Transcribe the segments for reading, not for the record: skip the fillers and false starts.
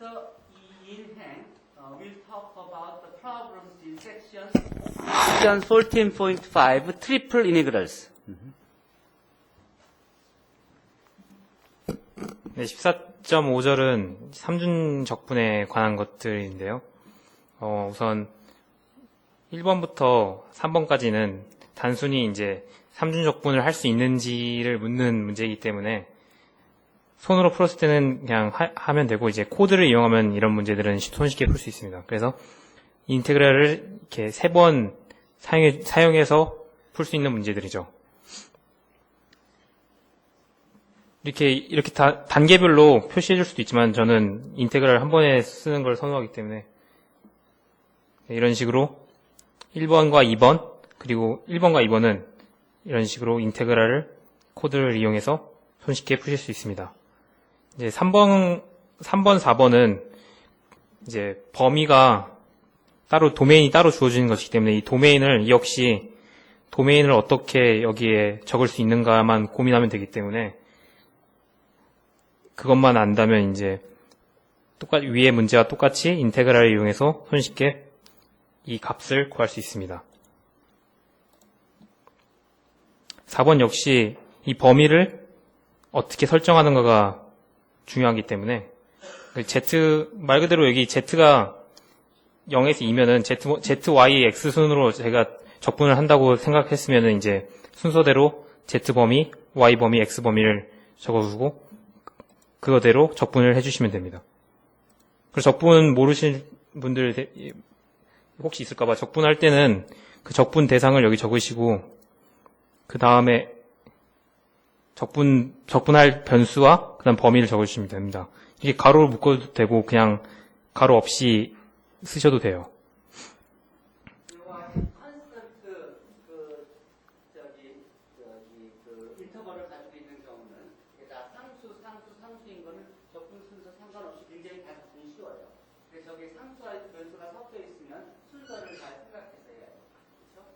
So, 이일행 we'll talk about the problems in section 14.5 triple integrals. 네, 14.5절은 삼중적분에 관한 것들인데요. 우선 1번부터 3번까지는 단순히 이제 삼중적분을 할 수 있는지를 묻는 문제이기 때문에 손으로 풀었을 때는 그냥 하면 되고, 이제 코드를 이용하면 이런 문제들은 손쉽게 풀 수 있습니다. 그래서 인테그랄을 이렇게 3번 사용해서 풀 수 있는 문제들이죠. 이렇게 다 단계별로 표시해 줄 수도 있지만 저는 인테그랄 한 번에 쓰는 걸 선호하기 때문에 이런 식으로 1번과 2번, 그리고 1번과 2번은 이런 식으로 인테그랄을 코드를 이용해서 손쉽게 푸실 수 있습니다. 이제 3번, 4번은 이제 범위가 따로, 도메인이 따로 주어지는 것이기 때문에 이 도메인을 역시 도메인을 어떻게 여기에 적을 수 있는가만 고민하면 되기 때문에 그것만 안다면 이제 똑같이 위의 문제와 똑같이 인테그랄을 이용해서 손쉽게 이 값을 구할 수 있습니다. 4번 역시 이 범위를 어떻게 설정하는가가 중요하기 때문에 말 그대로 여기 Z가 0에서 2면은 Z, Y, X 순으로 제가 적분을 한다고 생각했으면은 이제 순서대로 Z 범위, Y 범위, X 범위를 적어주고 그거대로 적분을 해주시면 됩니다. 그리고 적분 모르시는 분들 혹시 있을까봐 적분할 때는 그 적분 대상을 여기 적으시고 그 다음에 적분할 변수와 그 다음 범위를 적으시면 됩니다. 이게 가로를 묶어도 되고 그냥 가로 없이 쓰셔도 돼요. 인터벌을 가지고 있는 경우는 상수인 거는 적분 순서 상관없이 굉장히 다 적분이 쉬워요. 그래서 저기 상수와 변수가 섞여 있으면 순서를 잘 생각해서 해야 돼요. 그렇죠?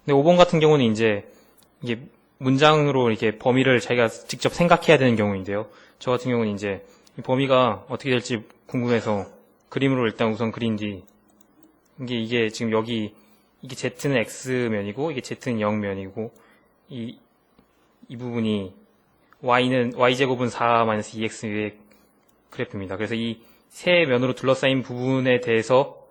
근데 5번 같은 경우는 이제 이게 문장으로 이렇게 범위를 자기가 직접 생각해야 되는 경우인데요. 저 같은 경우는 이제 이 범위가 어떻게 될지 궁금해서 그림으로 일단 우선 그린 뒤 이게 지금 여기 이게 Z는 X면이고 이게 Z는 0면이고 이 부분이 Y제곱은 4-2X의 그래프입니다. 그래서 이 세 면으로 둘러싸인 부분에 대해서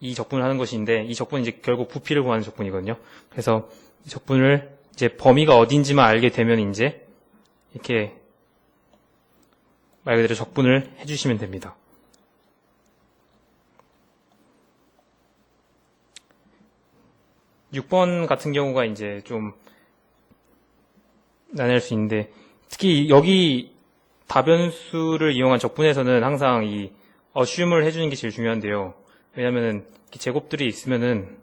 이 적분을 하는 것인데 이 적분은 이제 결국 부피를 구하는 적분이거든요. 그래서 이 적분을 이제 범위가 어딘지만 알게 되면 이제 이렇게 말 그대로 적분을 해주시면 됩니다. (6번) 같은 경우가 이제 좀 나뉠 수 있는데 특히 여기 다변수를 이용한 적분에서는 항상 이 assume을 해주는 게 제일 중요한데요. 왜냐면은 제곱들이 있으면은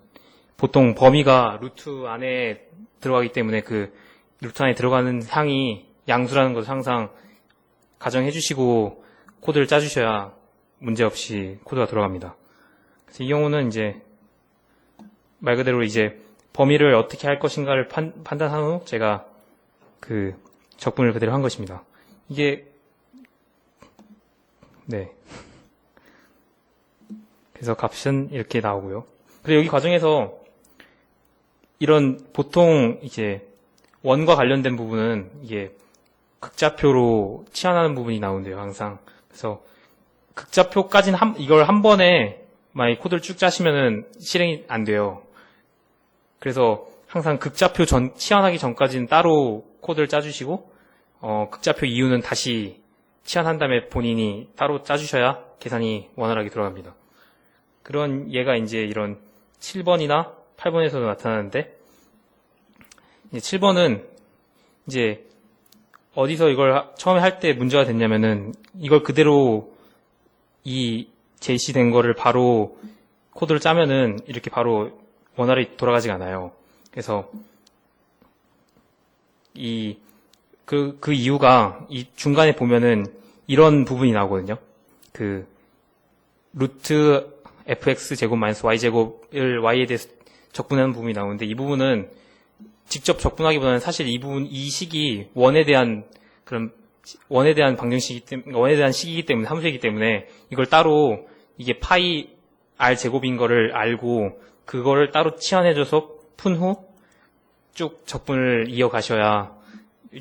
보통 범위가 루트 안에 들어가기 때문에 그 루트 안에 들어가는 항이 양수라는 것을 항상 가정해 주시고 코드를 짜주셔야 문제없이 코드가 돌아갑니다. 그래서 이 경우는 이제 말 그대로 이제 범위를 어떻게 할 것인가를 판단한 후 제가 그 적분을 그대로 한 것입니다. 이게 네. 그래서 값은 이렇게 나오고요. 그리고 여기 과정에서 이런 보통 이제 원과 관련된 부분은 이게 극좌표로 치환하는 부분이 나오는데요, 항상. 그래서 극좌표까지는 이걸 한 번에 만약에 코드를 쭉 짜시면은 실행이 안 돼요. 그래서 항상 극좌표 치환하기 전까지는 따로 코드를 짜주시고, 극좌표 이후는 다시 치환한 다음에 본인이 따로 짜주셔야 계산이 원활하게 들어갑니다. 그런 예가 이제 이런 7번이나 8번에서도 나타나는데, 이제 7번은 이제 어디서 이걸 처음에 할 때 문제가 됐냐면은 이걸 그대로 이 제시된 거를 바로 코드를 짜면은 이렇게 바로 원활히 돌아가지가 않아요. 그래서 그 이유가 이 중간에 보면은 이런 부분이 나오거든요. 그 루트 fx 제곱 마이너스 y 제곱을 y에 대해서 적분하는 부분이 나오는데 이 부분은 직접 적분하기보다는 사실 이 식이 원에 대한 그런 원에 대한 방정식이기 때문에, 원에 대한 식이기 때문에, 함수이기 때문에, 이걸 따로, 이게 파이 r 제곱인 거를 알고, 그거를 따로 치환해줘서 푼 후, 쭉 적분을 이어가셔야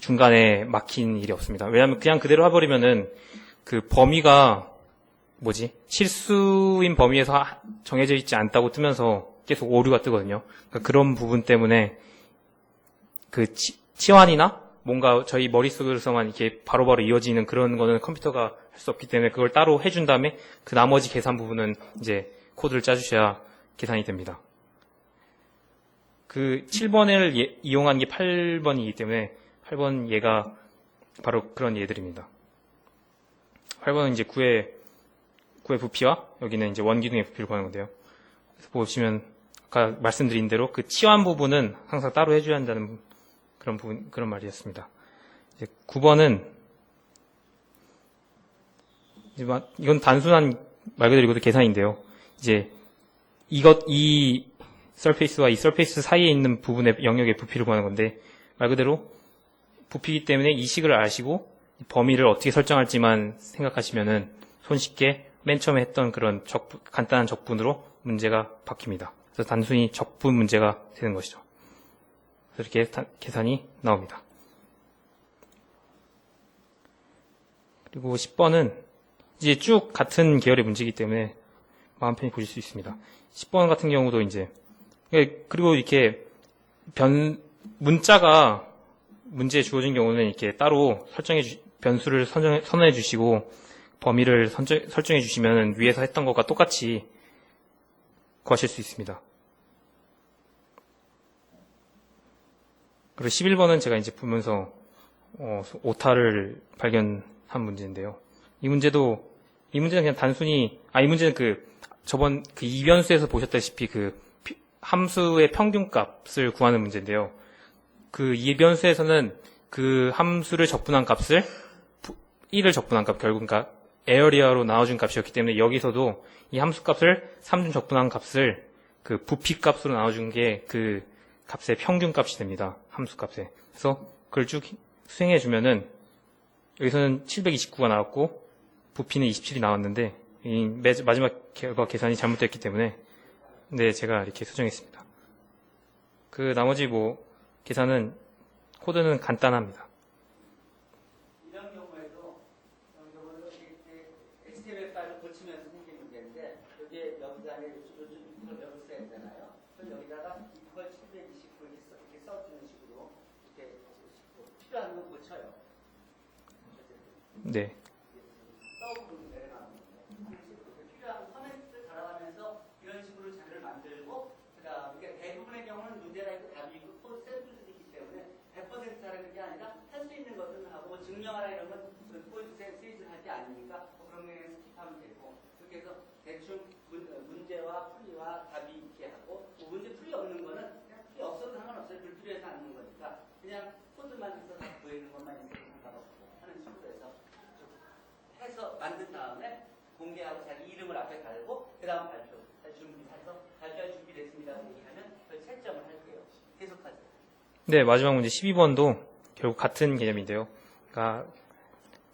중간에 막힌 일이 없습니다. 왜냐하면 그냥 그대로 해버리면은, 그 범위가, 실수인 범위에서 정해져 있지 않다고 뜨면서 계속 오류가 뜨거든요. 그러니까 그런 부분 때문에, 그 치환이나 뭔가 저희 머릿속에서만 이렇게 바로바로 이어지는 그런 거는 컴퓨터가 할 수 없기 때문에 그걸 따로 해준 다음에 그 나머지 계산 부분은 이제 코드를 짜주셔야 계산이 됩니다. 그 7번을 이용한 게 8번이기 때문에 8번 얘가 바로 그런 예들입니다. 8번은 이제 9의 부피와 여기는 이제 원기둥의 부피를 구하는 건데요. 그래서 보시면 아까 말씀드린 대로 그 치환 부분은 항상 따로 해줘야 한다는 그런 말이었습니다. 이제 9번은 이건 단순한 말 그대로 이것도 계산인데요. 이제 이 서페이스와 이 서페이스 사이에 있는 부분의 영역의 부피를 구하는 건데 말 그대로 부피이기 때문에 이 식을 아시고 범위를 어떻게 설정할지만 생각하시면은 손쉽게 맨 처음에 했던 그런 간단한 적분으로 문제가 바뀝니다. 그래서 단순히 적분 문제가 되는 것이죠. 그래서 이렇게 계산이 나옵니다. 그리고 10번은 이제 쭉 같은 계열의 문제이기 때문에 마음 편히 보실 수 있습니다. 10번 같은 경우도 이제 그리고 이렇게 문자가 문제에 주어진 경우는 이렇게 따로 변수를 선언해 주시고 범위를 설정해 주시면 위에서 했던 것과 똑같이 구하실 수 있습니다. 그리고 11번은 제가 이제 보면서 오타를 발견한 문제인데요. 이 문제는 그냥 단순히 이 문제는 저번 이변수에서 보셨다시피 함수의 평균값을 구하는 문제인데요. 그 이변수에서는 그 함수를 적분한 값을 1을 적분한 값 결국 그러니까 에어리어로 나와준 값이었기 때문에 여기서도 이 함수 값을 3중 적분한 값을 그 부피 값으로 나와준 게 그 값의 평균 값이 됩니다. 함수 값에. 그래서 그걸 쭉 수행해 주면은 여기서는 729가 나왔고 부피는 27이 나왔는데 이 마지막 결과 계산이 잘못됐기 때문에 네, 제가 이렇게 수정했습니다. 그 나머지 계산은 코드는 간단합니다. 이런 경우에도 HTML 파일을 고치면서 생긴 문제인데 여기 안에 요즘 여기 써야 되잖아요. 그럼 여기다가 이걸 729 이렇게 써주는 식으로 이렇게 필요한 거 고쳐요. 네. 더블로 내려가는 건데 필요한 커멘트를 달아가면서 이런 식으로 자료를 만들고 그다음에 대부분의 경우는 문제가 있고 답이 있고 또 샘플들이기 때문에 100% 하라는 게 아니라 할 수 있는 것은 하고 증명하라 이런 건 포인트 시리즈를 할 게 아니니까 그런 게 스킵하면 되고 그렇게 해서 대충 문제와 풀이와 답이 있게 하고 문제 풀이 없는 거는 그냥 풀이 없어도 상관없어요. 불필요해서 하는 거니까 그냥 코드만 해서 다 보이는 것만 있어도 상관없고 하는 식으로 해서 만든 다음에 공개하고 자기 이름을 앞에 달고 그 다음 발표할 준비됐습니다 얘기하면 그 채점을 할게요. 계속하세요. 네, 마지막 문제 12번도 결국 같은 개념인데요. 그러니까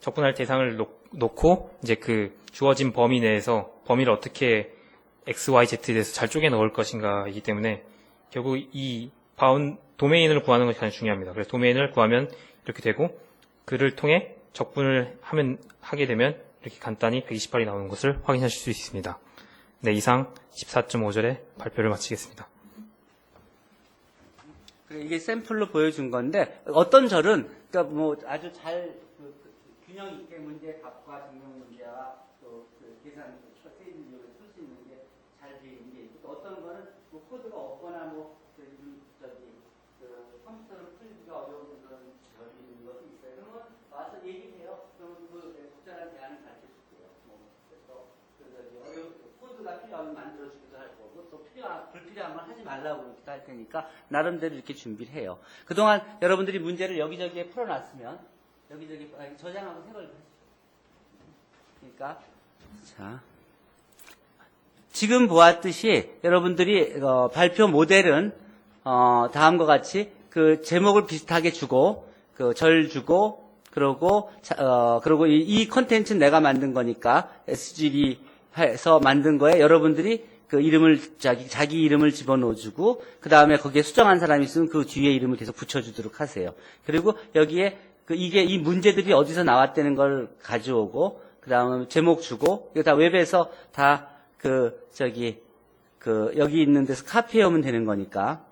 적분할 대상을 놓고 이제 그 주어진 범위 내에서 범위를 어떻게 x, y, z에 대해서 잘 쪼개 넣을 것인가이기 때문에 결국 이 도메인을 구하는 것이 가장 중요합니다. 그래서 도메인을 구하면 이렇게 되고 그를 통해 적분을 하게 되면 이렇게 간단히 128이 나오는 것을 확인하실 수 있습니다. 네, 이상 14.5절의 발표를 마치겠습니다. 이게 샘플로 보여준 건데 어떤 절은 그러니까 아주 잘 균형 있게 문제 답과 증명 문제와 또 계산 세일력을 쓸 수 있는 게 잘 되어 있는 게 있고 또 어떤 거는 코드가 없거나 컴퓨터를 풀기가 어려운 그런 절이 있는 것이 있어요. 그러면 와서 얘기해요. 그러면 적절한 대안을 가르쳐 줄게요. 그래서 코드가 필요하면 만들어주기도 할 거고 또 불필요한 건 하지 말라고 할 테니까 나름대로 이렇게 준비를 해요. 그동안 여러분들이 문제를 여기저기에 풀어놨으면 여기저기 저장하고 생각을 하시죠. 그러니까 자 지금 보았듯이 여러분들이 발표 모델은 다음과 같이 그 제목을 비슷하게 주고 그 절 주고 그리고 이 컨텐츠는 내가 만든 거니까 SGB 해서 만든 거에 여러분들이 그 이름을 자기 이름을 집어넣어주고 그 다음에 거기에 수정한 사람이 있으면 그 뒤에 이름을 계속 붙여주도록 하세요. 그리고 여기에 이 문제들이 어디서 나왔다는 걸 가져오고 그 다음에 제목 주고 이거 다 웹에서 다 여기 있는 데서 카피해오면 되는 거니까.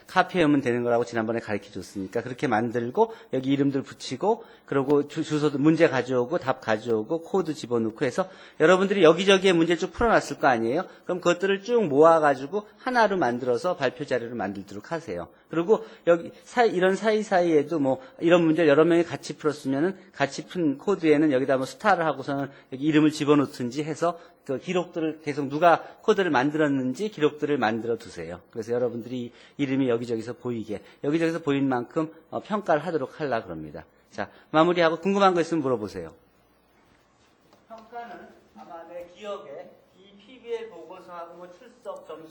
카피하면 되는 거라고 지난번에 가르쳐 줬으니까 그렇게 만들고 여기 이름들 붙이고 그리고 주소도 문제 가져오고 답 가져오고 코드 집어넣고 해서 여러분들이 여기저기에 문제 쭉 풀어놨을 거 아니에요? 그럼 그것들을 쭉 모아가지고 하나로 만들어서 발표 자료를 만들도록 하세요. 그리고 여기 이런 사이사이에도 뭐 이런 문제를 여러 명이 같이 풀었으면은 같이 푼 코드에는 여기다 뭐 스타를 하고서는 여기 이름을 집어넣든지 해서 그 기록들을 계속 누가 코드를 만들었는지 기록들을 만들어 두세요. 그래서 여러분들이 이름이 여기저기서 보이게 여기저기서 보인 만큼 평가를 하도록 하려고 그럽니다. 자, 마무리하고 궁금한 거 있으면 물어보세요. 평가는 아마 내 기억에 이 PBL 보고서하고 뭐 출석 점수